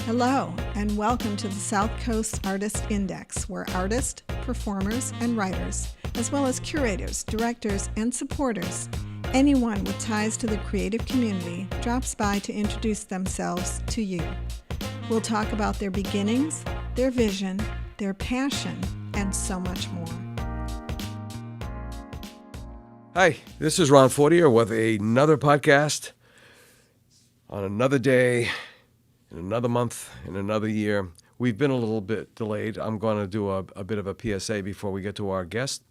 Hello, and welcome to the South Coast Artist Index, where artists, performers, and writers, as well as curators, directors, and supporters, anyone with ties to the creative community, drops by to introduce themselves to you. We'll talk about their beginnings, their vision, their passion, and so much more. Hi, this is Ron Fortier with another podcast on another day, in another month, in another year. We've been a little bit delayed. I'm going to do a bit of a PSA before we get to our guest.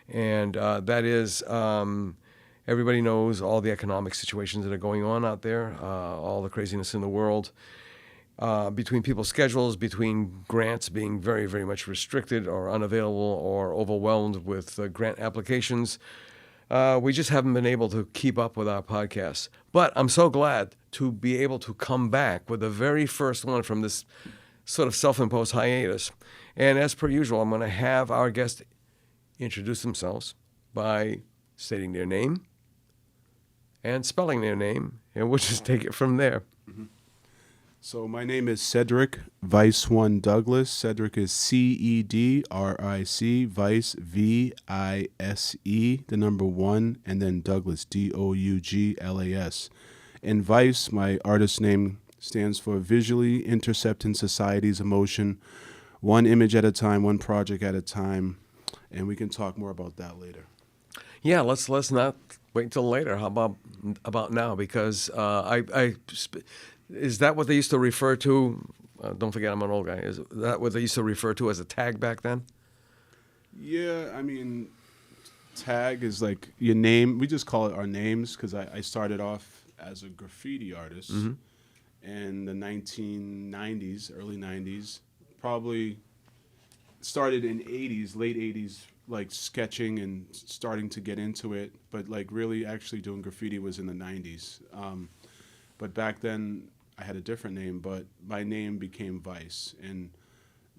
And that is, everybody knows all the economic situations that are going on out there, all the craziness in the world, between people's schedules, between grants being very, very much restricted or unavailable or overwhelmed with grant applications. We just haven't been able to keep up with our podcasts. But I'm so glad to be able to come back with the very first one from this sort of self-imposed hiatus. And as per usual, I'm going to have our guests introduce themselves by stating their name and spelling their name, and we'll just take it from there. Mm-hmm. So my name is Cedric Vice One Douglas. Cedric is Cedric, Vice V-I-S-E, the number one, and then Douglas, Douglas. And Vice, my artist name, stands for Visually Intercepting Society's Emotion, one image at a time, one project at a time, and we can talk more about that later. Yeah, let's not wait until later. How about now? Because is that what they used to refer to? Don't forget, I'm an old guy. Is that what they used to refer to as a tag back then? Yeah, I mean, tag is like your name. We just call it our names because I started off as a graffiti artist in the 1990s, early 90s. Probably started in 80s, late 80s, like sketching and starting to get into it. But like really actually doing graffiti was in the 90s. But back then, I had a different name, but my name became Vice. And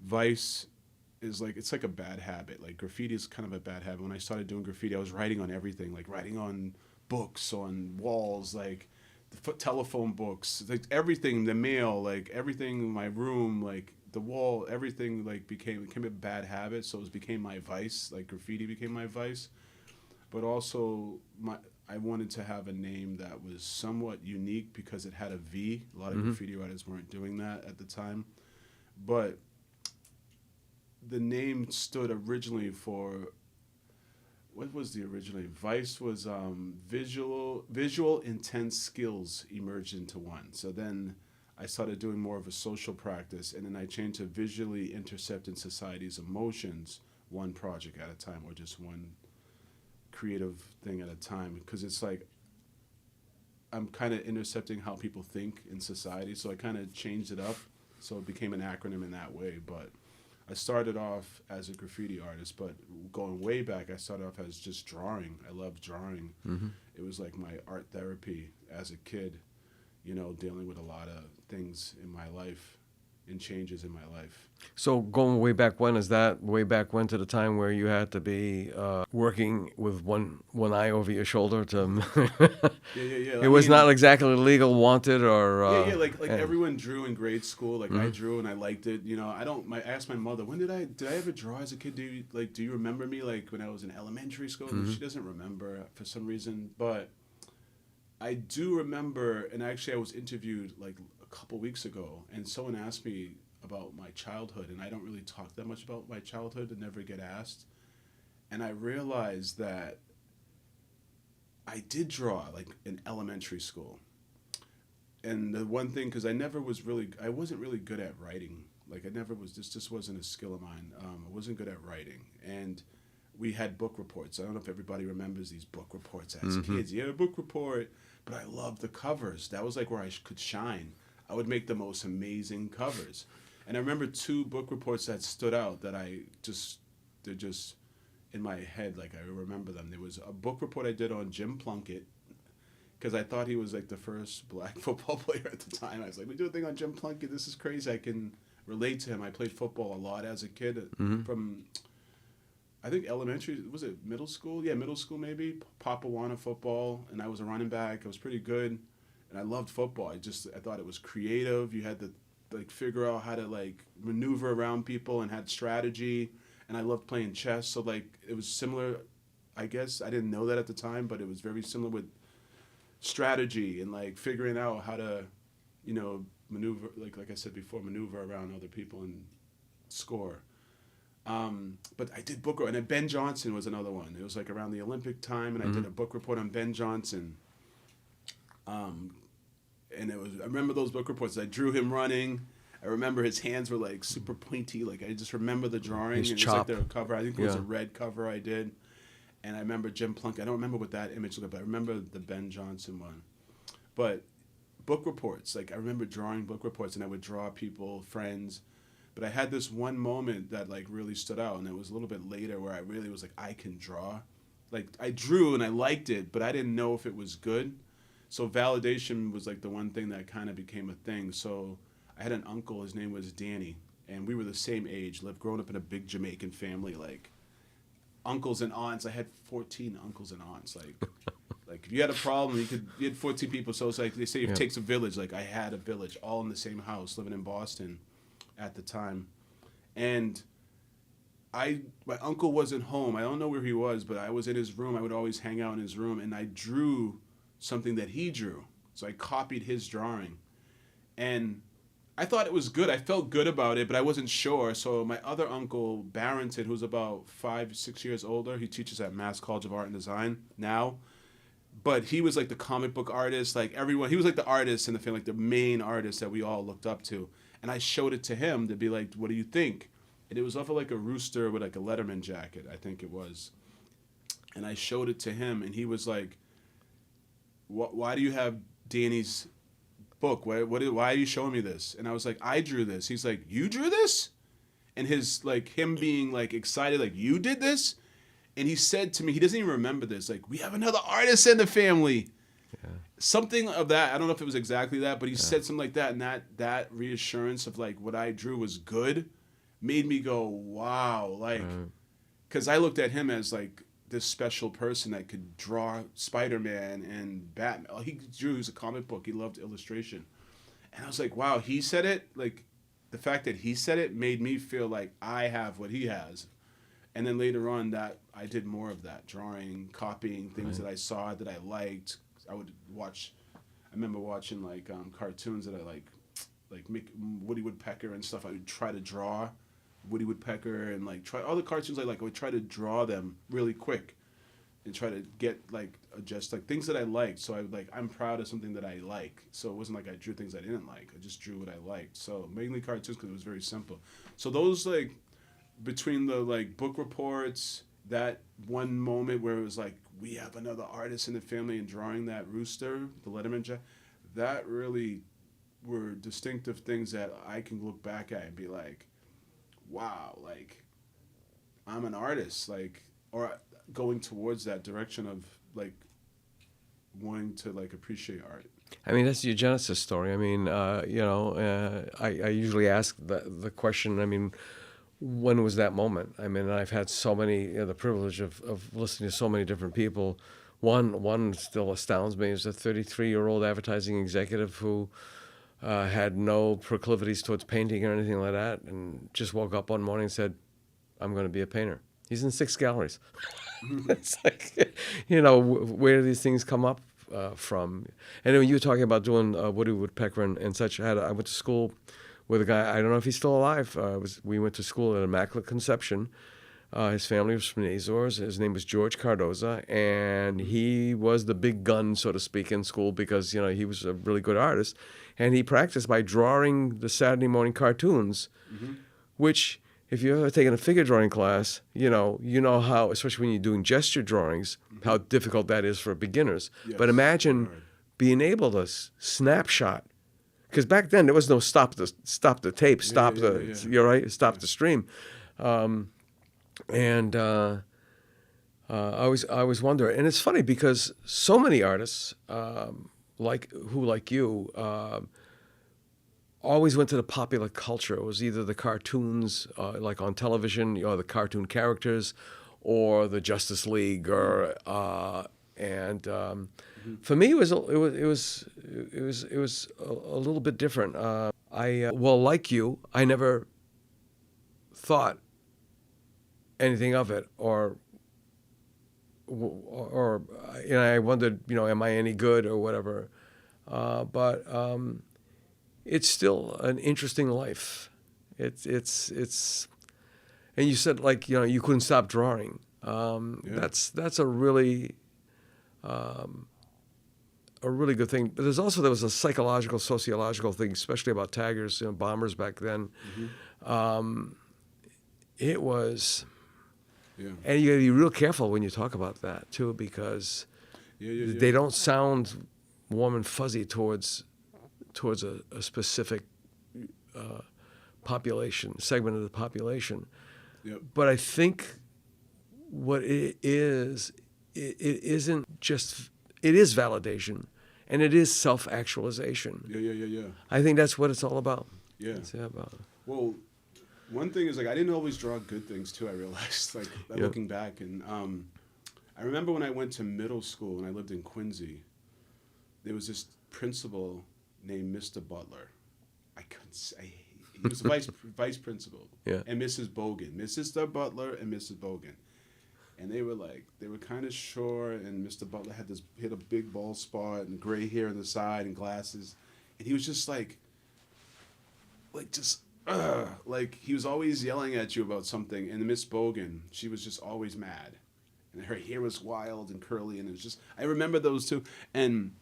Vice is like, it's like a bad habit. Like graffiti is kind of a bad habit. When I started doing graffiti, I was writing on everything, like writing on books, on walls, like the telephone books, like everything, the mail, like everything in my room, like the wall, everything like became a bad habit. So it became my vice, like graffiti became my vice. But also I wanted to have a name that was somewhat unique because it had a V. A lot of graffiti writers weren't doing that at the time. But the name stood originally for, what was the original? Vice was visual intense skills emerged into one. So then I started doing more of a social practice, and then I changed to Visually Intercepting Society's Emotions, one project at a time, or just one creative thing at a time, because it's like I'm kind of intercepting how people think in society, so I kind of changed it up, so it became an acronym in that way. But I started off as a graffiti artist, but going way back, I started off as just drawing. I loved drawing. It was like my art therapy as a kid, you know, dealing with a lot of things in my life and changes in my life. So going way back when, is that way back when to the time where you had to be working with one eye over your shoulder to Yeah. It was not exactly legal, wanted, or like everyone drew in grade school. Like I drew and I liked it. You know, I asked my mother, when did I ever draw as a kid? Do you remember me like when I was in elementary school? She doesn't remember for some reason, but I do remember. And actually, I was interviewed like a couple weeks ago, and someone asked me about my childhood, and I don't really talk that much about my childhood and never get asked. And I realized that I did draw like in elementary school. And the one thing, because I wasn't really good at writing. Like this just wasn't a skill of mine. I wasn't good at writing. And we had book reports. I don't know if everybody remembers these book reports as kids. You had a book report, but I loved the covers. That was like where I could shine. I would make the most amazing covers. And I remember two book reports that stood out that they're just in my head, like I remember them. There was a book report I did on Jim Plunkett, because I thought he was like the first black football player at the time. I was like, we do a thing on Jim Plunkett. This is crazy. I can relate to him. I played football a lot as a kid from, I think elementary, was it middle school? Yeah, middle school maybe. Papawana football, and I was a running back. I was pretty good, and I loved football. I thought it was creative. You had the like figure out how to like maneuver around people and had strategy. And I loved playing chess. So like it was similar, I guess. I didn't know that at the time, but it was very similar with strategy and like figuring out how to, you know, maneuver, like I said before, maneuver around other people and score. But I did book, and then Ben Johnson was another one. It was like around the Olympic time, and I did a book report on Ben Johnson. And it was, I remember those book reports. I drew him running. I remember his hands were like super pointy. Like I just remember the drawing. His and chop. it was like the cover. I think it was a red cover I did. And I remember Jim Plunk. I don't remember what that image looked like, but I remember the Ben Johnson one. But book reports, like I remember drawing book reports, and I would draw people, friends. But I had this one moment that like really stood out, and it was a little bit later where I really was like, I can draw. Like I drew and I liked it, but I didn't know if it was good. So validation was like the one thing that kind of became a thing. So I had an uncle, his name was Danny, and we were the same age, growing up in a big Jamaican family, like uncles and aunts. I had 14 uncles and aunts. Like if you had a problem, you had 14 people. So it's like they say it takes a village. Like I had a village all in the same house, living in Boston at the time. And my uncle wasn't home. I don't know where he was, but I was in his room. I would always hang out in his room, and I drew something that he drew. So I copied his drawing. And I thought it was good. I felt good about it, but I wasn't sure. So my other uncle, Barrington, who's about 5-6 years older, he teaches at Mass College of Art and Design now. But he was like the comic book artist, like everyone. He was like the artist in the family, like the main artist that we all looked up to. And I showed it to him to be like, what do you think? And it was off of like a rooster with like a Letterman jacket, I think it was. And I showed it to him, and he was like, why do you have Danny's book? Why are you showing me this? And I was like, I drew this. He's like, you drew this? And his, like, him being, like, excited, like, you did this? And he said to me, he doesn't even remember this, like, we have another artist in the family. Yeah. Something of that. I don't know if it was exactly that, but he said something like that. And that reassurance of, like, what I drew was good made me go, wow. Like, because I looked at him as, like, this special person that could draw Spider-Man and Batman. He was a comic book. He loved illustration. And I was like, wow, he said it? Like, the fact that he said it made me feel like I have what he has. And then later on, that I did more of that, drawing, copying things that I saw that I liked. I would watch, I remember watching, like, cartoons that I like Woody Woodpecker and stuff. I would try to draw Woody Woodpecker and like try all the cartoons I would try to draw them really quick and try to get like adjust like things that I liked. So I would I'm proud of something that I like. So it wasn't like I drew things I didn't like. I just drew what I liked. So mainly cartoons because it was very simple. So those like between the like book reports, that one moment where it was like we have another artist in the family and drawing that rooster, the Letterman jacket, that really were distinctive things that I can look back at and be like, wow, like I'm an artist, like, or going towards that direction of like wanting to like appreciate art. I mean, that's your Genesis story. I mean, I usually ask the question, I mean, when was that moment? I mean, I've had so many, the privilege of listening to so many different people. One still astounds me is a 33-year-old advertising executive who had no proclivities towards painting or anything like that, and just woke up one morning and said, I'm going to be a painter. He's in 6 galleries. It's like, where do these things come up from? And then you were talking about doing Woody Woodpecker and such. I went to school with a guy, I don't know if he's still alive. We went to school at Immaculate Conception. His family was from the Azores. His name was George Cardoza, and he was the big gun, so to speak, in school because, he was a really good artist. And he practiced by drawing the Saturday morning cartoons, which, if you've ever taken a figure drawing class, you know how, especially when you're doing gesture drawings, how difficult that is for beginners. Yes. But imagine being able to snapshot, because back then there was no stop the tape, stop the stream. And I always wonder, and it's funny because so many artists like you always went to the popular culture. It was either the cartoons like on television, the cartoon characters, or the Justice League, or for me it was a little bit different. well, like you, I never thought anything of it, or I wondered, am I any good or whatever. But it's still an interesting life. It's and you said, like, you couldn't stop drawing. That's a really good thing. But there was a psychological, sociological thing, especially about taggers, bombers back then. It was, and you got to be real careful when you talk about that too, because they don't sound warm and fuzzy towards a specific segment of the population. But I think what it is, it is validation, and it is self-actualization. I think that's what it's all about. Well, one thing is, like, I didn't always draw good things too. I realized, like, looking back, and I remember when I went to middle school and I lived in Quincy, there was this principal named Mr. Butler. I couldn't say. He was the vice principal. And Mrs. Bogan. Mrs. Butler and Mrs. Bogan. And they were kind of short, and Mr. Butler had a big bald spot and gray hair on the side and glasses. And he was just like he was always yelling at you about something. And Miss Bogan, she was just always mad. And her hair was wild and curly, and it was just, I remember those two. And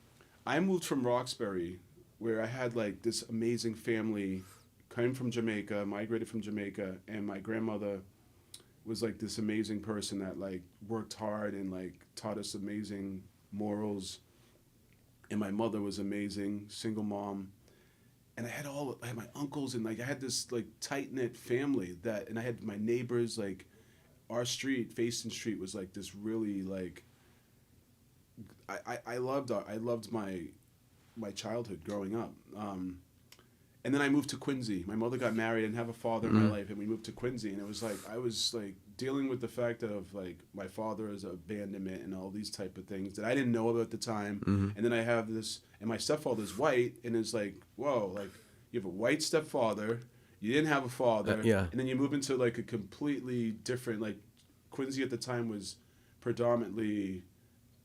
I moved from Roxbury, where I had like this amazing family, came from Jamaica, migrated from Jamaica, and my grandmother was like this amazing person that like worked hard and like taught us amazing morals. And my mother was amazing, single mom. And I had my uncles, and like I had this like tight knit family and I had my neighbors. Like our street, Faiston Street, was like this really like. I loved my childhood growing up. And then I moved to Quincy. My mother got married and have a father in my life, and we moved to Quincy. And it was like I was like dealing with the fact of like my father's abandonment and all these type of things that I didn't know about at the time. And then I have this, and my stepfather's white, and it's like, whoa, like you have a white stepfather, you didn't have a father, and then you move into like a completely different, like Quincy at the time was predominantly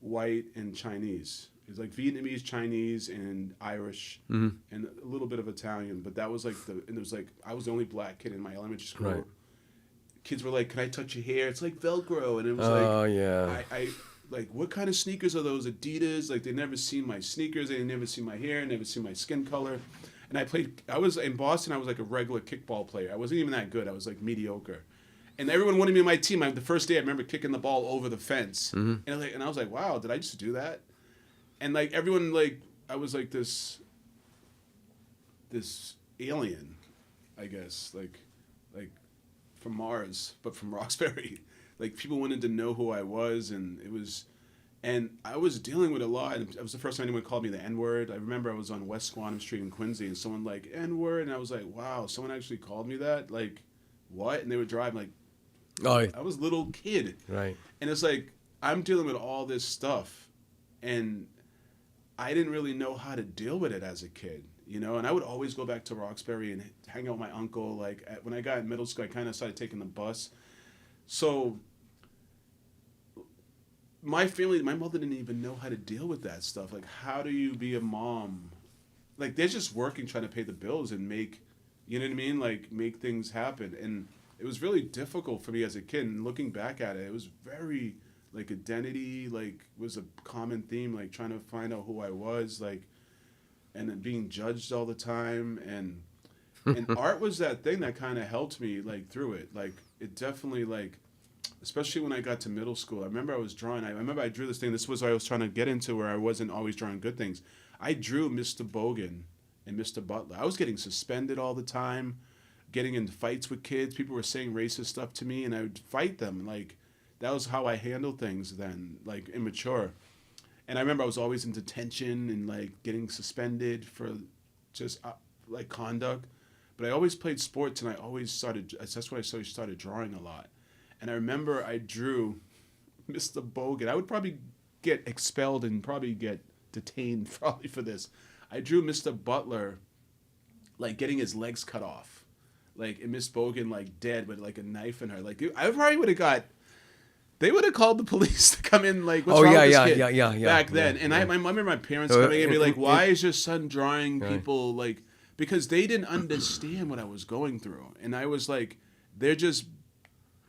white and Chinese. It's like Vietnamese, Chinese, and Irish, and a little bit of Italian. But that was like and it was like I was the only black kid in my elementary school. Right. Kids were like, "Can I touch your hair?" It's like Velcro, and it was I like, what kind of sneakers are those? Adidas? Like they never seen my sneakers, they never seen my hair, never seen my skin color. And I was in Boston. I was like a regular kickball player. I wasn't even that good. I was like mediocre. And everyone wanted me on my team. The first day, I remember kicking the ball over the fence, and I was like, "Wow, did I just do that?" And like everyone, like I was like this alien, I guess, like from Mars, but from Roxbury. Like people wanted to know who I was, and I was dealing with a lot. And it was the first time anyone called me the N-word. I remember I was on West Squantum Street in Quincy, and someone like N-word, and I was like, wow, someone actually called me that? Like, what? And they would drive like, I was a little kid, right? And it's like I'm dealing with all this stuff, and I didn't really know how to deal with it as a kid, And I would always go back to Roxbury and hang out with my uncle. Like when I got in middle school, I kind of started taking the bus. So my mother didn't even know how to deal with that stuff. Like, how do you be a mom? Like, they're just working, trying to pay the bills and make, you know what I mean? Like, make things happen. And it was really difficult for me as a kid. And looking back at it was very, like, identity, like, was a common theme, like, trying to find out who I was, like, and then being judged all the time. And art was that thing that kind of helped me, like, through it. Like, it definitely, like, especially when I got to middle school, I remember I was drawing. I remember I drew this thing. This was what I was trying to get into, where I wasn't always drawing good things. I drew Mr. Bogan and Mr. Butler. I was getting suspended all the time, getting in fights with kids. People were saying racist stuff to me, and I would fight them. Like, that was how I handled things then, like, immature. And I remember I was always in detention and, like, getting suspended for just, like, conduct. But I always played sports, and that's why I started drawing a lot. And I remember I drew Mr. Bogan. I would probably get expelled and probably get detained probably for this. I drew Mr. Butler like getting his legs cut off, like and Miss Bogan like dead with like a knife in her. Like I probably would have got. They would have called the police to come in. Like, what's wrong with this kid? Back then, and I remember my parents coming and be like, "Why is your son drawing people like?" Because they didn't understand what I was going through, and I was like, they're just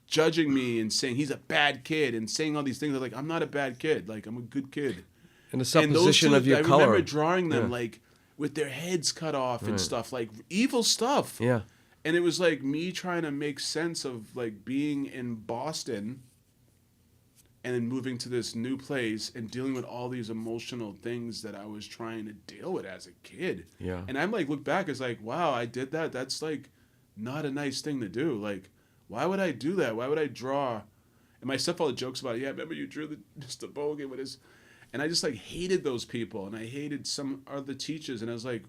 judging me and saying he's a bad kid and saying all these things. I'm like, I'm not a bad kid. Like, I'm a good kid. And the supposition of your color. I remember drawing them like with their heads cut off and stuff, like evil stuff. Yeah. And it was like me trying to make sense of like being in Boston and then moving to this new place and dealing with all these emotional things that I was trying to deal with as a kid. Yeah. And I'm like, look back, it's like, wow, I did that. That's like not a nice thing to do. Like, why would I do that? Why would I draw? And my stepfather jokes about, yeah, remember you drew Mr. Bogan with his... And I just like hated those people. And I hated some other teachers. And I was like,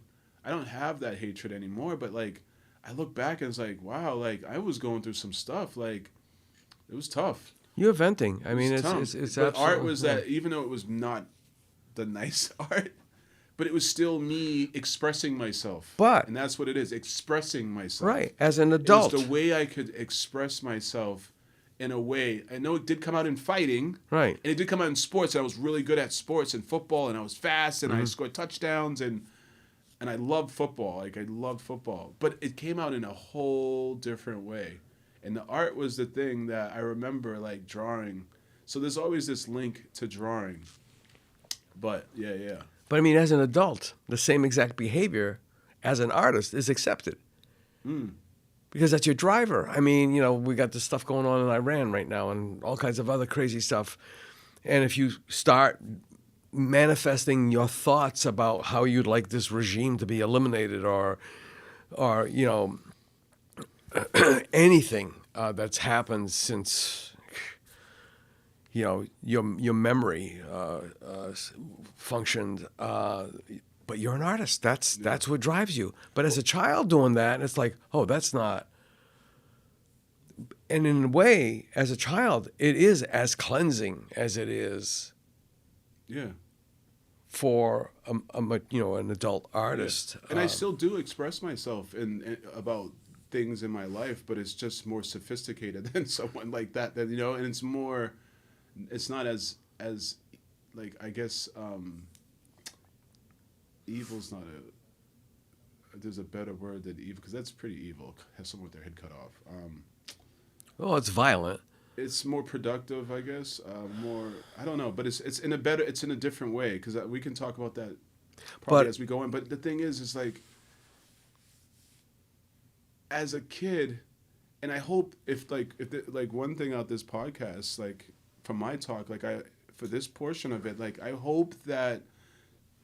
I don't have that hatred anymore. But like, I look back and it's like, wow, like I was going through some stuff. Like, it was tough. You're venting. I mean, it's but absolutely... art was that, even though it was not the nice art, but it was still me expressing myself. And that's what it is, expressing myself. Right, as an adult. It was the way I could express myself in a way. I know it did come out in fighting. Right. And it did come out in sports. I was really good at sports and football, and I was fast, and I scored touchdowns, and I loved football. Like, I loved football. But it came out in a whole different way. And the art was the thing that I remember, like, drawing. So there's always this link to drawing. But, yeah. But, I mean, as an adult, the same exact behavior as an artist is accepted. Because that's your driver. I mean, you know, we got this stuff going on in Iran right now and all kinds of other crazy stuff. And if you start manifesting your thoughts about how you'd like this regime to be eliminated or you know, anything that's happened since, you know, your memory functioned, but you're an artist. That's what drives you. But as a child doing that, it's like, oh, that's not. And in a way, as a child, it is as cleansing as it is. Yeah. For you know, an adult artist. Yeah. And I still do express myself in about things in my life, but it's just more sophisticated than someone like that, you know, and it's more, it's not as like, I guess evil's not there's a better word than evil, because that's pretty evil, have someone with their head cut off. Well, it's violent. It's more productive, I guess. More, I don't know, but it's in a different way, because we can talk about that probably as we go in. But the thing is like, as a kid, and I hope if one thing out this podcast, like from my talk, like for this portion of it, like I hope that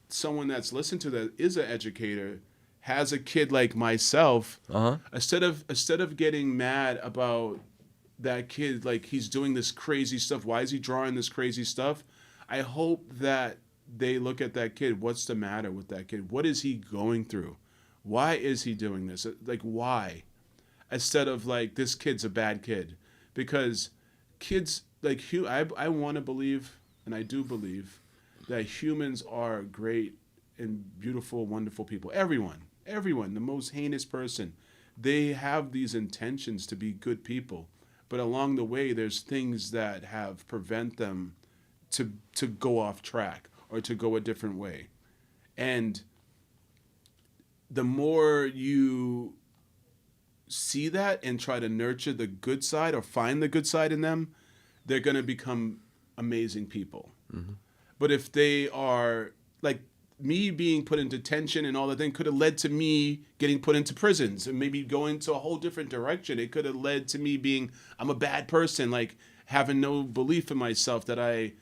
someone that's listened to that is an educator has a kid like myself. Instead of getting mad about that kid, like he's doing this crazy stuff, why is he drawing this crazy stuff, I hope that they look at that kid, what's the matter with that kid, what is he going through, why is he doing this, like why, instead of like this kid's a bad kid. Because kids, like, I want to believe, and I do believe, that humans are great and beautiful, wonderful people. Everyone, the most heinous person, they have these intentions to be good people. But along the way, there's things that have prevent them to go off track or to go a different way. And the more you see that and try to nurture the good side or find the good side in them, they're going to become amazing people. But if they are, like me being put into detention and all that thing could have led to me getting put into prisons and maybe going to a whole different direction. It could have led to me being, I'm a bad person, like having no belief in myself that I,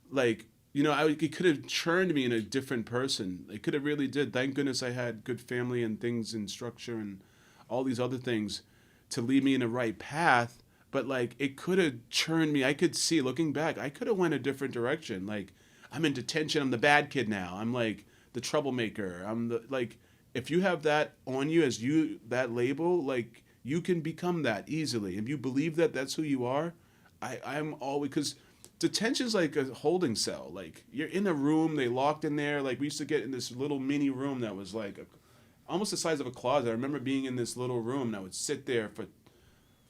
like, you know, it could have churned me in a different person. It could have really did. Thank goodness I had good family and things and structure and all these other things to lead me in the right path. But like, it could have churned me. I could see, looking back, I could have went a different direction. Like, I'm in detention. I'm the bad kid now. I'm like the troublemaker. I'm the, like, if you have that on you as you, that label, like you can become that easily. If you believe that that's who you are, I'm always, because detention's like a holding cell. Like you're in a room, they locked in there. Like we used to get in this little mini room that was like almost the size of a closet. I remember being in this little room, and I would sit there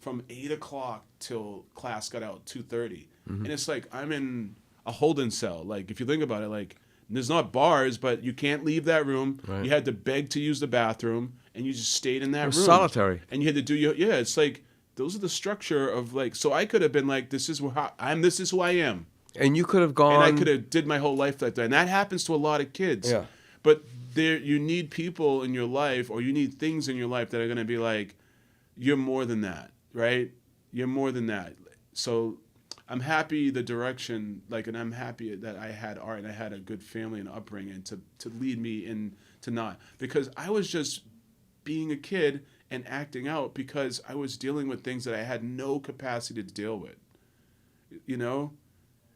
from 8 o'clock till class got out 2:30, and it's like I'm in a holding cell. Like if you think about it, like there's not bars, but you can't leave that room. Right. You had to beg to use the bathroom, and you just stayed in that room. Solitary. And you had to do your It's like those are the structure of like. So I could have been like, this is who I am. And you could have gone. And I could have did my whole life like that. And that happens to a lot of kids. Yeah. But you need people in your life, or you need things in your life that are going to be like, you're more than that, right? You're more than that. So I'm happy the direction, like, and I'm happy that I had art and I had a good family and upbringing to lead me into not. Because I was just being a kid and acting out because I was dealing with things that I had no capacity to deal with, you know?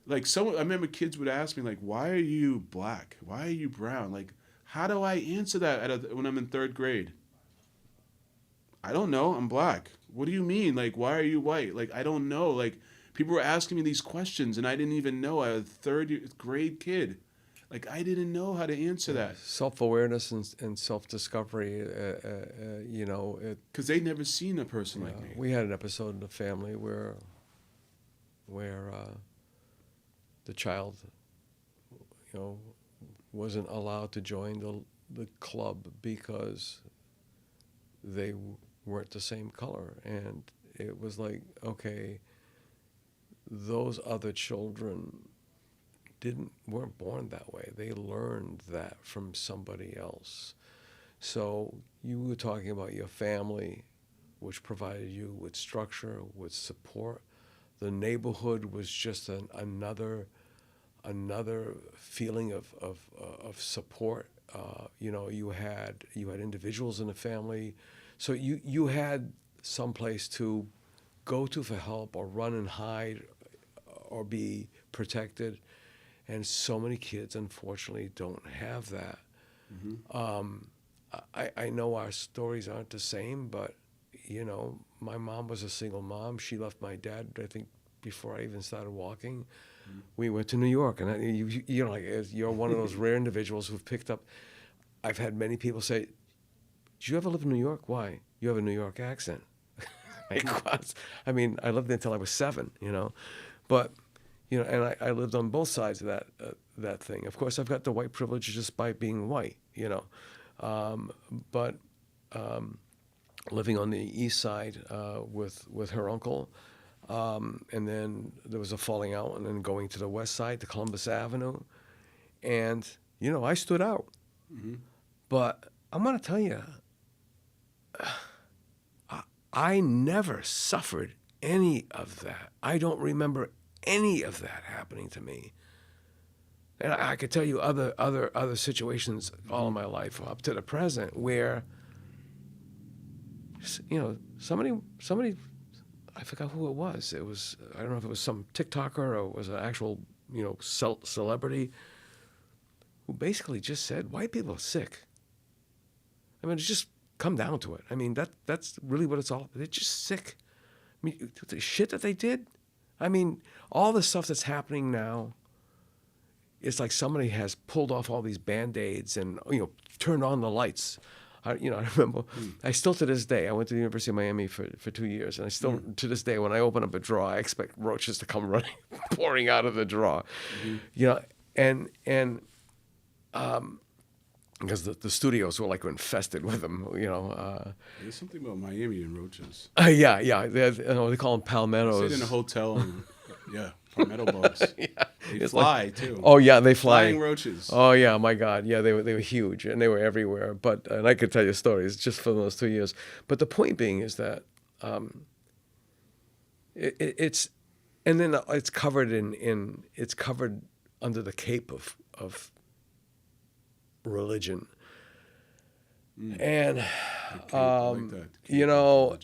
Like I remember kids would ask me like, why are you black? Why are you brown? Like, how do I answer that when I'm in 3rd grade? I don't know. I'm black. What do you mean? Like, why are you white? Like, I don't know. Like, people were asking me these questions and I didn't even know. I was a 3rd grade kid. Like, I didn't know how to answer that. Self-awareness and self-discovery, you know. Because they'd never seen a person like me. We had an episode in the family where the child, you know, wasn't allowed to join the club because they weren't the same color. And it was like, okay, those other children weren't born that way. They learned that from somebody else. So you were talking about your family, which provided you with structure, with support. The neighborhood was just another feeling of support. You know, you had individuals in the family, so you had some place to go to for help, or run and hide, or be protected. And so many kids, unfortunately, don't have that. I know our stories aren't the same, but, you know, my mom was a single mom. She left my dad, I think, before I even started walking. We went to New York, and you know, like, you're one of those rare individuals who've picked up. I've had many people say, "Did you ever live in New York? Why? You have a New York accent." I mean, I lived there until I was 7, you know, but. You know, and I lived on both sides of that thing. Of course, I've got the white privilege just by being white, you know. But living on the east side with her uncle, and then there was a falling out, and then going to the west side, to Columbus Avenue. And, you know, I stood out. But I'm going to tell you, I never suffered any of that. I don't remember any of that happening to me. And I could tell you other situations all of my life up to the present where, you know, somebody, I forgot who it was. It was, I don't know if it was some TikToker or it was an actual, you know, celebrity who basically just said, white people are sick. I mean, it's just come down to it. I mean, that's really what it's all about. They're just sick. I mean, the shit that they did. I mean, all the stuff that's happening now, it's like somebody has pulled off all these Band-Aids and, you know, turned on the lights. I remember, I still to this day, I went to the University of Miami for 2 years, and I still, to this day, when I open up a drawer, I expect roaches to come running, pouring out of the drawer. You know, and because the studios were like infested with them, you know. There's something about Miami and roaches. Yeah. They call them palmettos. I stayed in a hotel and, palmetto bugs. They fly, too. Oh, yeah, they fly. Flying roaches. Oh, yeah, my God. Yeah, they were huge, and they were everywhere. And I could tell you stories just from those 2 years. But the point being is that it's covered it's covered under the cape of religion. And you know,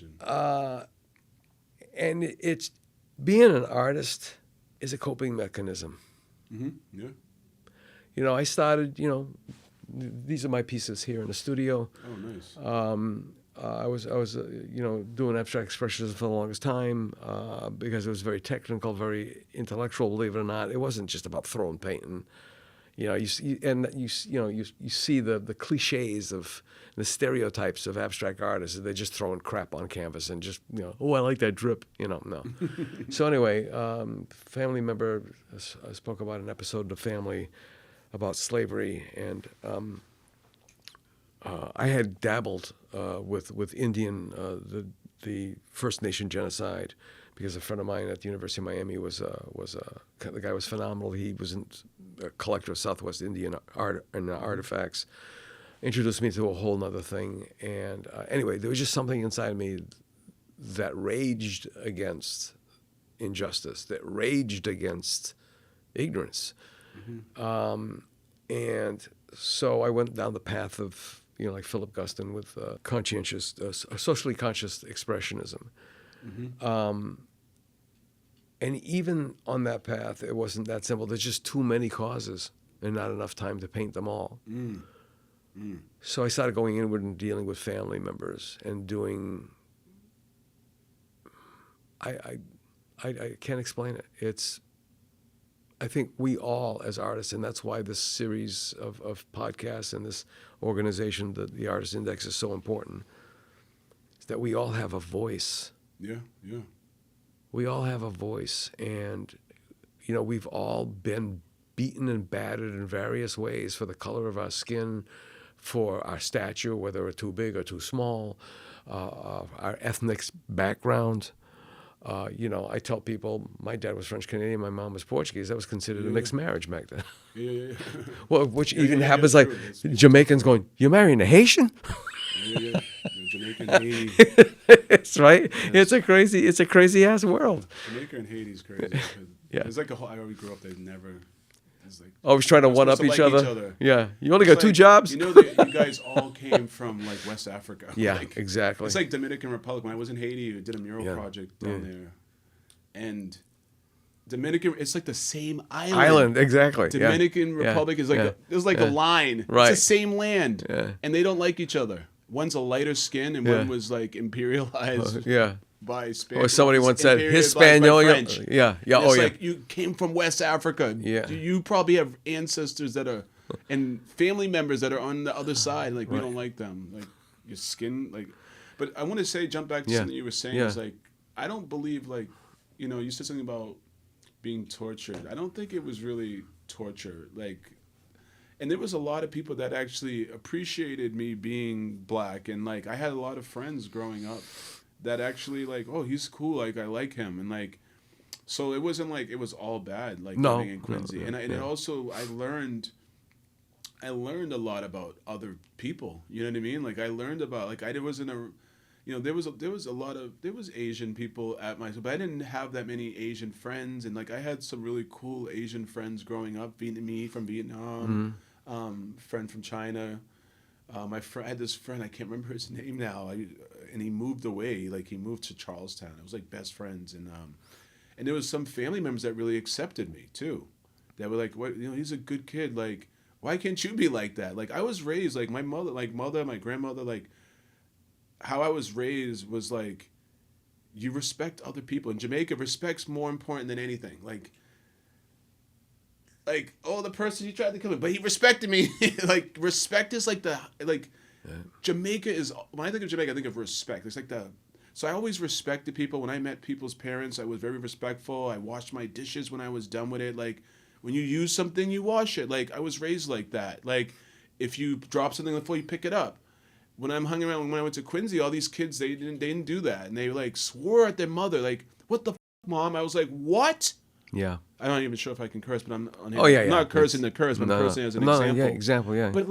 and it's being an artist is a coping mechanism. Yeah. You know, I started, you know, these are my pieces here in the studio. Oh, nice. I was you know, doing abstract expressionism for the longest time because it was very technical, very intellectual, believe it or not. It wasn't just about throwing paint and, You know, you see the cliches of the stereotypes of abstract artists. They're just throwing crap on canvas and just, oh, I like that drip. No. So anyway, family member spoke about an episode of The Family about slavery, and I had dabbled with Indian, the First Nation genocide, because a friend of mine at the University of Miami the guy was phenomenal. He was a collector of Southwest Indian art and artifacts. Introduced me to a whole nother thing. And anyway, there was just something inside of me that raged against injustice, that raged against ignorance. Mm-hmm. And so I went down the path of, like Philip Guston with conscientious, socially conscious expressionism. Mm-hmm. And even on that path, it wasn't that simple. There's just too many causes and not enough time to paint them all. Mm. Mm. So I started going inward and dealing with family members and doing. I can't explain it. I think we all, as artists, and that's why this series of podcasts and this organization, the Artist Index, is so important, is that we all have a voice. Yeah. We all have a voice, and, we've all been beaten and battered in various ways for the color of our skin, for our stature, whether we're too big or too small, our ethnic background. I tell people my dad was French Canadian, my mom was Portuguese. That was considered a mixed marriage back then. Yeah. Well, which even happens like Jamaicans going, "You're marrying a Haitian?" Yeah. Jamaica and Haiti. It's right. Yes. It's a crazy ass world. Jamaica and Haiti's crazy. Yeah. It's like I always grew up. They never. It's like always trying to one up each other. Yeah. You only got two jobs. You guys all came from like West Africa. Yeah, exactly. It's like Dominican Republic. When I was in Haiti, I did a mural project down there, and Dominican. It's like the same island. Exactly. Dominican Republic is like there's like a line. Right. It's the same land, and they don't like each other. One's a lighter skin, and one was like imperialized. By Spanish. Or somebody once said Hispaniola. Yeah. It's like you came from West Africa. Yeah. You probably have ancestors that are, and family members that are on the other side. Like we don't like them. Like your skin. Like, but I want to jump back to something you were saying. Is like I don't believe you said something about being tortured. I don't think it was really torture. And there was a lot of people that actually appreciated me being black, and I had a lot of friends growing up that actually oh, he's cool, I like him, and so it wasn't it was all bad living in Quincy. It also I learned a lot about other people, you know what I mean? I learned about there wasn't a there was Asian people at my school, but I didn't have that many Asian friends, and I had some really cool Asian friends growing up, Vietnamese from Vietnam, friend from China. I had this friend, I can't remember his name now, and he moved away. He moved to Charlestown. It was best friends, and there was some family members that really accepted me too. That were "What? He's a good kid. Why can't you be like that?" I was raised my mother, my grandmother, how I was raised was you respect other people. In Jamaica, respect's more important than anything. Oh, the person, he tried to kill me, but he respected me. Respect is Jamaica is, when I think of Jamaica, I think of respect. It's so I always respected people. When I met people's parents, I was very respectful. I washed my dishes when I was done with it. When you use something, you wash it. I was raised like that. If you drop something on the floor, you pick it up. When I'm hung around, when I went to Quincy, all these kids, they didn't do that. And they swore at their mother, what the Mom? I was what? Yeah. I'm not even sure if I can curse, but I'm not cursing the curse, but I'm cursing as an example. Yeah, example, yeah. But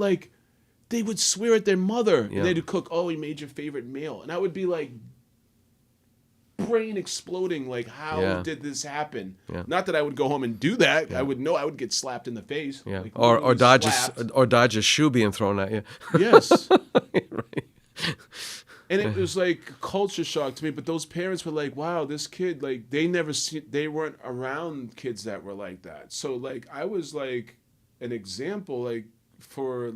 they would swear at their mother, and they'd cook. Oh, he made your favorite meal, and I would be brain exploding. How did this happen? Yeah. Not that I would go home and do that. Yeah. I would know I would get slapped in the face. Yeah. Or dodge a shoe being thrown at you. Yes. Right. And it was culture shock to me. But those parents were wow, this kid, they weren't around kids that were like that. So I was an example for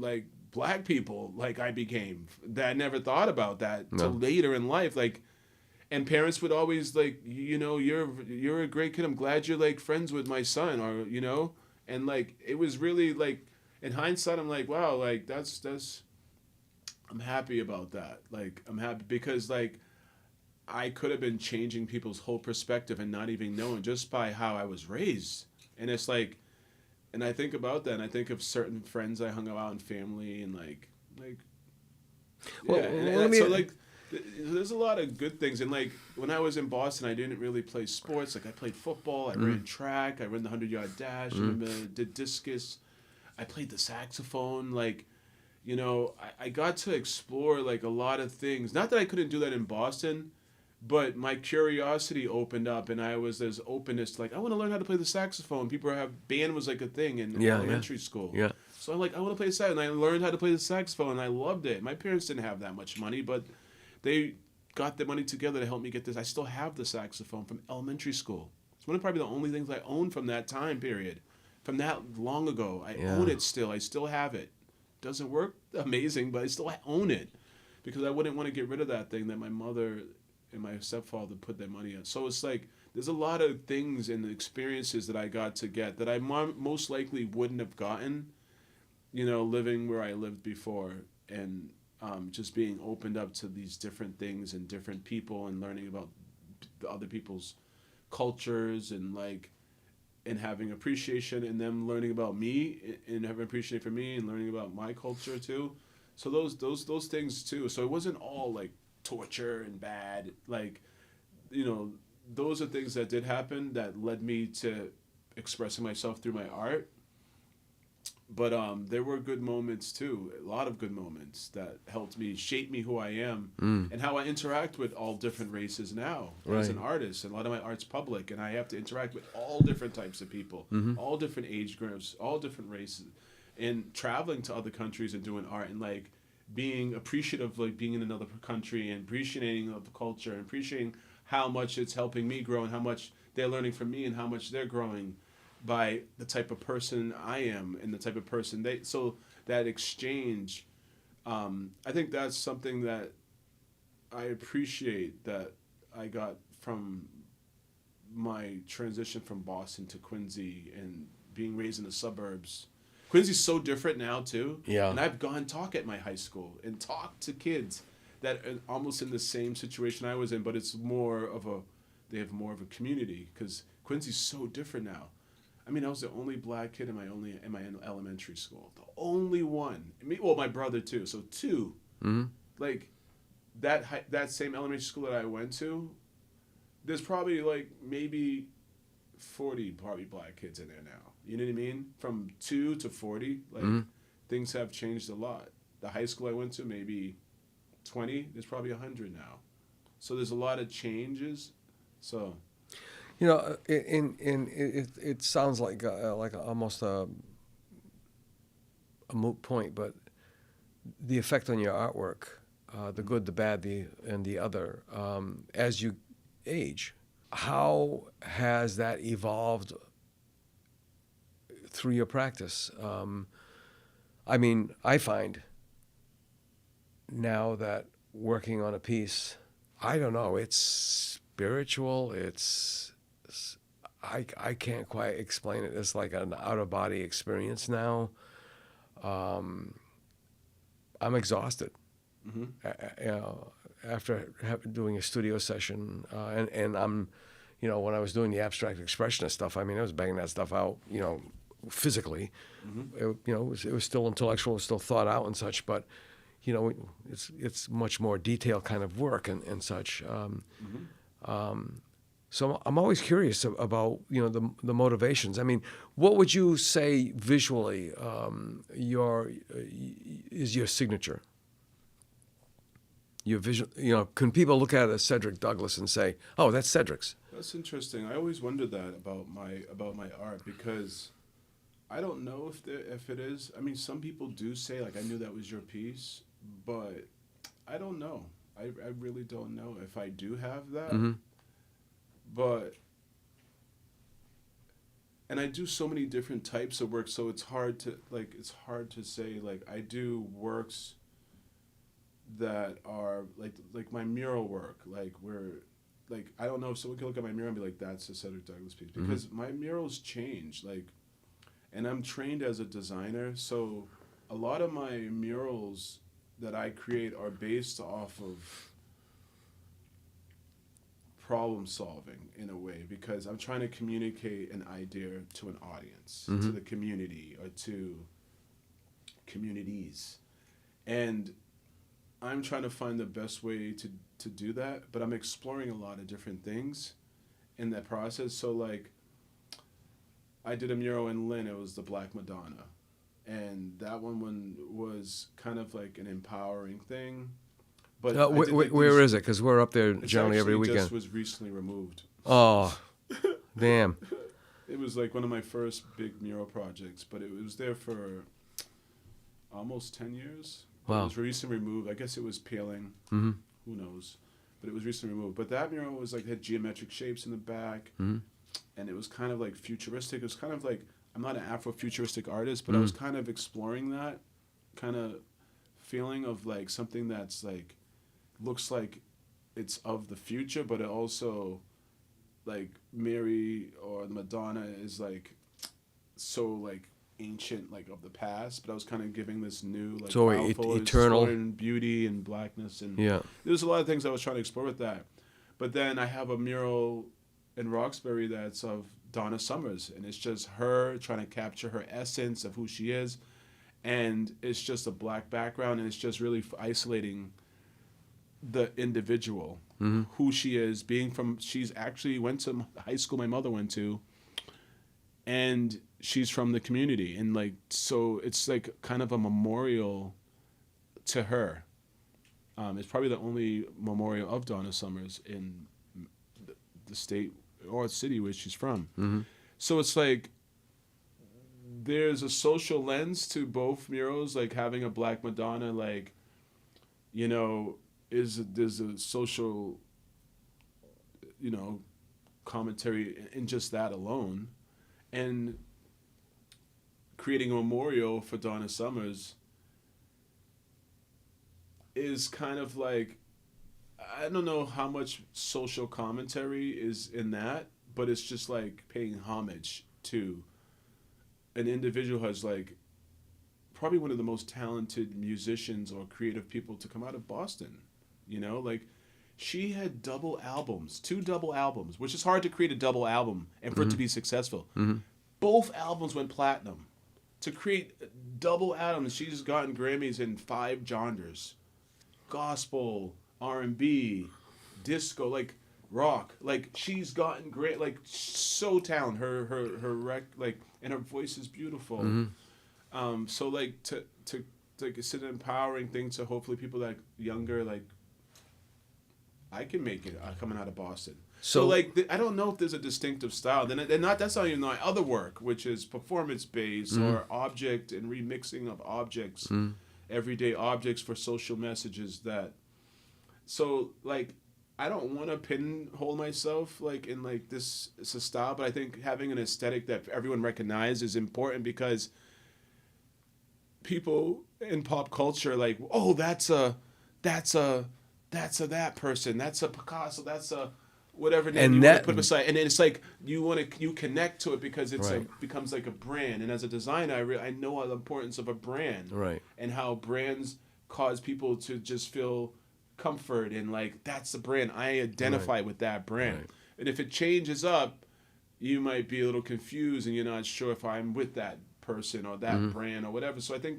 black people I became, that I never thought about that till later in life. And parents would always you're a great kid. I'm glad you're friends with my son, or And like it was really like in hindsight, I'm like, wow, like that's I'm happy about that. Like I'm happy because like I could have been changing people's whole perspective and not even knowing just by how I was raised. And it's like, and I think about that, and I think of certain friends I hung out and family, and like, Well, yeah. And let me- so like, there's a lot of good things. And like when I was in Boston, I didn't really play sports. Like I played football, I ran track, I ran the 100-yard dash, I did discus, I played the saxophone. Like, you know, I got to explore like a lot of things. Not that I couldn't do that in Boston, but my curiosity opened up, and I was this openness to like, I want to learn how to play the saxophone. People have band was like a thing in elementary school. Yeah. So I'm like, I want to play the sax, and I learned how to play the saxophone, and I loved it. My parents didn't have that much money, but they got the money together to help me get this. I still have the saxophone from elementary school. It's one of probably the only things I own from that time period, from that long ago. I own it still. I still have it. Doesn't work amazing, but I still own it because I wouldn't want to get rid of that thing that my mother and my stepfather put their money in. So it's like there's a lot of things and experiences that I got to get that I most likely wouldn't have gotten, you know, living where I lived before, and just being opened up to these different things and different people and learning about the other people's cultures and like and having appreciation, and them learning about me and having appreciation for me and learning about my culture too. So those things too. So it wasn't all like torture and bad. Like, you know, those are things that did happen that led me to expressing myself through my art. But there were good moments too, a lot of good moments that helped me shape me who I am and how I interact with all different races now as an artist. And a lot of my art's public, and I have to interact with all different types of people, all different age groups, all different races, and traveling to other countries and doing art and like being appreciative of like being in another country and appreciating of the culture and appreciating how much it's helping me grow and how much they're learning from me and how much they're growing by the type of person I am and the type of person they. So that exchange, I think that's something that I appreciate that I got from my transition from Boston to Quincy and being raised in the suburbs. Quincy's so different now too. Yeah. And I've gone talk at my high school and talked to kids that are almost in the same situation I was in, but it's more of a, they have more of a community because Quincy's so different now. I mean, I was the only black kid in my elementary school. The only one. Well, my brother too. So two. Like that same elementary school that I went to, there's probably like maybe 40 probably black kids in there now. You know what I mean? From 2 to 40, like things have changed a lot. The high school I went to, maybe 20. There's probably 100 now. So there's a lot of changes. So. You know, it sounds like almost a moot point, but the effect on your artwork, the good, the bad, and the other, as you age, how has that evolved through your practice? I mean, I find now that working on a piece, I don't know, it's spiritual, I can't quite explain it. It's like an out-of-body experience now. I'm exhausted. You know, after doing a studio session, and I'm, you know, when I was doing the abstract expressionist stuff, I mean, I was banging that stuff out, you know, physically. You know, it was still intellectual, it was still thought out and such, but, you know, it's much more detailed kind of work and such. So I'm always curious about, you know, the motivations. I mean, what would you say visually is your signature? Your vision, you know, can people look at a Cedric Douglas and say, "Oh, that's Cedric's"? That's interesting. I always wondered that about my art because I don't know if it is. I mean, some people do say like I knew that was your piece, but I don't know. I really don't know if I do have that. But, and I do so many different types of work, so it's hard to say, like, I do works that are, like my mural work, like, where, like, I don't know if someone can look at my mural and be like, that's a Cedric Douglas piece, because my murals change, like, And I'm trained as a designer, so a lot of my murals that I create are based off of problem solving in a way, because I'm trying to communicate an idea to an audience, to the community, or to communities. And I'm trying to find the best way to do that, but I'm exploring a lot of different things in that process. So like, I did a mural in Lynn, it was the Black Madonna. And that one was kind of like an empowering thing. But where is it? Because we're up there generally every weekend. It just was recently removed. Oh, damn. It was like one of my first big mural projects, but it was there for almost 10 years. Wow. It was recently removed. I guess it was peeling. Mm-hmm. Who knows? But it was recently removed. But that mural was like, had geometric shapes in the back. Mm-hmm. And it was kind of like futuristic. It was kind of like, I'm not an Afrofuturistic artist, but I was kind of exploring that kind of feeling of like something that's like, looks like it's of the future, but it also like Mary or Madonna is like so like ancient, like of the past. But I was kind of giving this new like so powerful, eternal and beauty and blackness, and yeah, there's a lot of things I was trying to explore with that. But then I have a mural in Roxbury that's of Donna Summers, and it's just her trying to capture her essence of who she is, and it's just a black background, and it's just really isolating the individual, who she is, she's actually went to high school my mother went to, and she's from the community, and like, so it's like kind of a memorial to her. It's probably the only memorial of Donna Summers in the state or city where she's from. So it's like there's a social lens to both murals, like having a Black Madonna, like, you know, there's a social, you know, commentary in just that alone, and creating a memorial for Donna Summers is kind of like, I don't know how much social commentary is in that, but it's just like paying homage to an individual who has like probably one of the most talented musicians or creative people to come out of Boston. You know, like she had two double albums, which is hard to create a double album and for it to be successful. Both albums went platinum. To create double albums, she's gotten Grammys in 5 genres: gospel, R&B, disco, like rock. Like she's gotten great, like so talented. Her rec, like, and her voice is beautiful. So like to like, it's an empowering thing to hopefully people that younger, like, I can make it coming out of Boston. So like, I don't know if there's a distinctive style. That's not even my other work, which is performance based or object and remixing of objects, everyday objects for social messages. So like, I don't want to pinhole myself like in like this it's a style, but I think having an aesthetic that everyone recognizes is important, because people in pop culture like, oh, that's a that person, that's a Picasso, that's a whatever name you want to put beside, and it's like you connect to it because it's like becomes like a brand. And as a designer, I know the importance of a brand, right, and how brands cause people to just feel comfort and like, that's the brand, I identify with that brand. And if it changes up, you might be a little confused and you're not sure if I'm with that person or that brand or whatever. So I think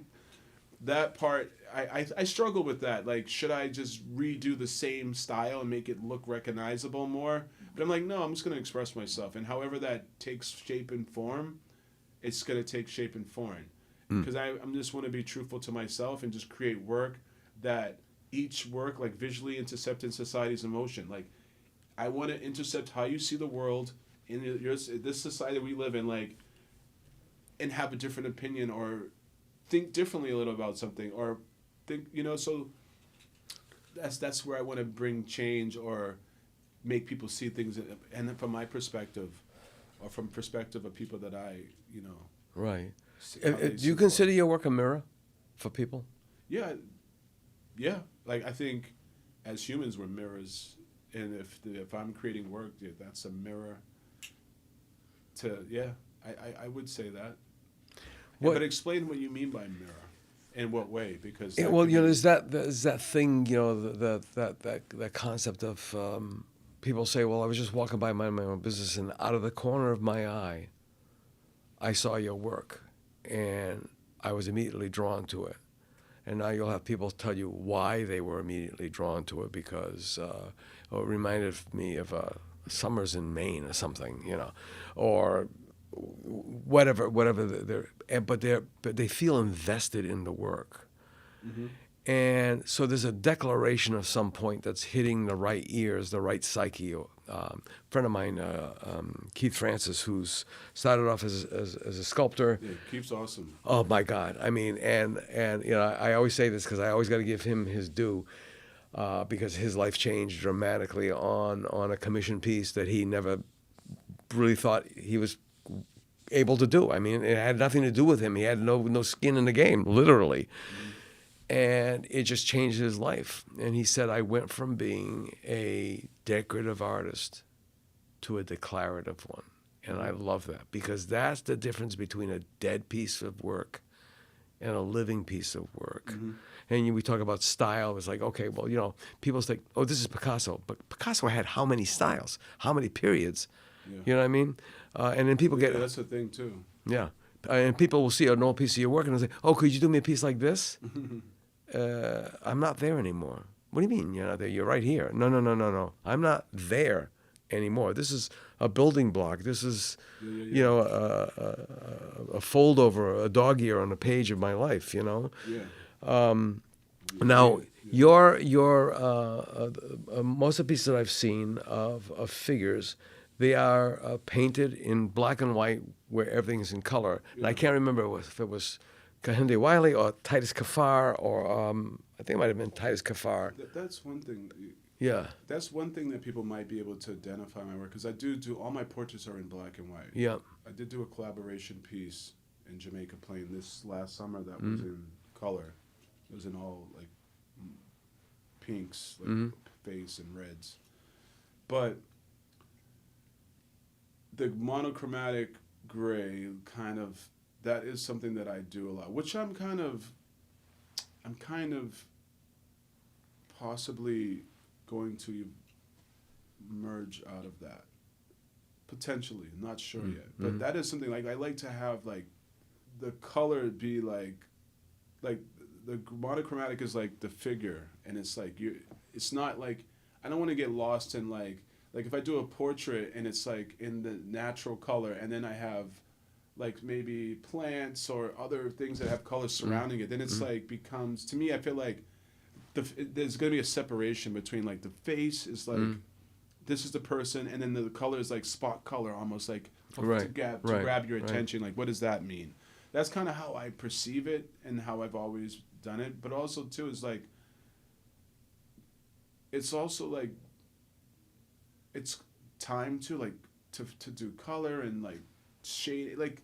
that part, I struggle with that. Like, should I just redo the same style and make it look recognizable more? But I'm like, no, I'm just going to express myself. And however that takes shape and form, it's going to take shape and form. Because I just want to be truthful to myself and just create work that each work, like, visually intercepting society's emotion. Like, I want to intercept how you see the world in this society that we live in, like, and have a different opinion or think differently a little about something, or think, so that's where I want to bring change or make people see things, and then from my perspective or from perspective of people that I, Right. Do you consider your work a mirror for people? Yeah. Like, I think as humans we're mirrors, and if I'm creating work, that's a mirror to, I would say that. But explain what you mean by mirror. In what way? Because Yeah, well, there's that thing, that concept of people say, well, I was just walking by my own business, and out of the corner of my eye, I saw your work, and I was immediately drawn to it. And now you'll have people tell you why they were immediately drawn to it, because it reminded me of summers in Maine or something, or whatever. But they feel invested in the work. Mm-hmm. And so there's a declaration of some point that's hitting the right ears, the right psyche. A friend of mine, Keith Francis, who's started off as a sculptor. Yeah, Keith's awesome. Oh my God! I mean, and I always say this because I always got to give him his due, because his life changed dramatically on a commission piece that he never really thought he was able to do. I mean, it had nothing to do with him. He had no skin in the game, literally. Mm-hmm. And it just changed his life. And he said, I went from being a decorative artist to a declarative one. And I love that, because that's the difference between a dead piece of work and a living piece of work. Mm-hmm. And we talk about style. It's like, okay, well, people think, oh, this is Picasso. But Picasso had how many styles, how many periods? Yeah. You know what I mean? And then people get... Yeah, that's the thing, too. Yeah. And people will see an old piece of your work and they'll say, oh, could you do me a piece like this? I'm not there anymore. What do you mean you're not there? You're right here. No. I'm not there anymore. This is a building block. This is, a fold over, a dog ear on a page of my life, Yeah. Now, your most of the pieces that I've seen of figures, they are painted in black and white where everything is in color. Yeah. And I can't remember if it was Kehinde Wiley or Titus Kaphar, or I think it might have been Titus Kaphar. That's one thing. Yeah. That's one thing that people might be able to identify my work, because I do all my portraits are in black and white. Yeah. I did do a collaboration piece in Jamaica Plain this last summer that was in color. It was in all like pinks, like face and reds. But the monochromatic gray that is something that I do a lot, which I'm kind of possibly going to merge out of that. Potentially, I'm not sure yet. But that is something, like, I like to have, like, the color be like the monochromatic is like the figure, and it's like it's not like, I don't want to get lost in like if I do a portrait and it's like in the natural color, and then I have like maybe plants or other things that have colors surrounding it, then it's like becomes, to me, I feel like there's going to be a separation between like the face is like this is the person, and then the color is like spot color, almost like to grab your attention. Like, what does that mean? That's kind of how I perceive it and how I've always done it. But also too is like, it's also like, it's time to like to do color and like shade. Like